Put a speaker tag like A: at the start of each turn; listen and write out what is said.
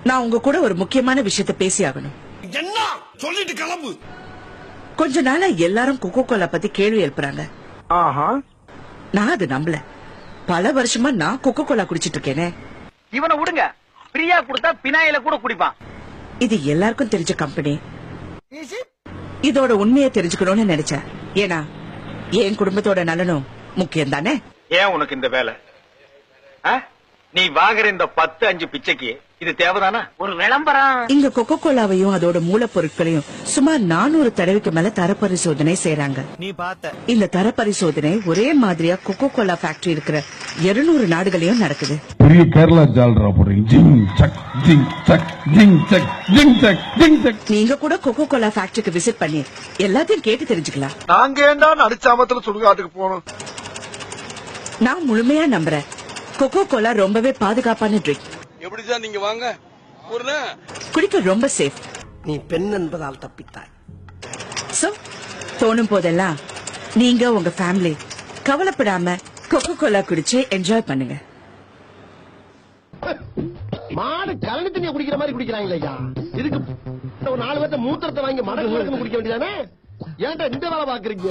A: நான் உங்க கூட ஒரு முக்கியமான விஷயத்த பேசி ஆகணும்.
B: என்ன சொல்லிட்டு கிளம்பு.
A: கொஞ்ச நாளா எல்லாரும் கொக்கோ கோலா பத்தி கேள்வி எழுப்புறாங்க. நான் அது நம்பல. பல வருஷமா நான் கொக்கோ கோலா குடிச்சிட்டு இருக்கேனே.
C: இவனை விடுங்க, பிரியா கொடுத்தா பினாயில கூட குடிப்பான்.
A: இது எல்லாருக்கும் தெரிஞ்ச கம்பெனி. இதோட உண்மையை தெரிஞ்சுக்கணும்னு நினைச்சேன். ஏன்னா என் குடும்பத்தோட நலனும் முக்கியம் தானே.
C: ஏன் உனக்கு இந்த வேலை? நீ வாங்குற இந்த 10-5 பிச்சைக்கு இது தேவைதானா? ஒரு விளம்பரம்.
A: இங்க கொக்கோ கோலாவையும் அதோட மூலப்பொருட்களையும் சுமார் 400 தடவைக்கு மேல தரப்பரிசோதனை செய்யறாங்க.
D: நீ பார்த்த
A: இந்த தரப்பரிசோதனை ஒரே மாதிரியா கொக்கோ கோலா ஃபேக்டரி இருக்கிற 200 நாடுகளையும் நடக்குது.
E: பெரிய கேரளா ஜால்ரா போறீங்க. ஜிங் சக் ஜிங் சக் ஜிங் சக் ஜிங் சக் ஜிங் சக்.
A: நீங்க கூட கொக்கோ கோலா ஃபேக்டரிக்கு விசிட் பண்ணி எல்லாத்தையும் கேட்டு தெரிஞ்சுக்கலாம்.
B: நாங்க ஏண்டா நடிச்சாமத்துல சுடுகாட்டுக்கு போனோம்.
A: நான் முழுமையா நம்புறேன். கொக்கோ கோலா ரொம்பவே பாதுகாப்பான ட்ரிங்க்.
B: எப்படிதான் நீங்க வாங்க
A: குடிக்க ரொம்ப சேஃப்.
F: நீ பெண் என்பதால் தப்பித்தாய்.
A: சோ தோணும் போதெல்லாம் நீங்க உங்க ஃபேமிலி கவலைப்படாம கொக்கோ கோலா குடிச்சு என்ஜாய் பண்ணுங்க.
F: மாடு கலனி தண்ணியை குடிக்கிற மாதிரி குடிக்கிறாங்களே ஐயா. இதுக்கு ஒரு 4 பேர்த்த மூத்திரத்தை வாங்கி மடங்கு குடிக்க வேண்டியதானே. ஏன்டா இந்த வேலை பாக்குறீங்க?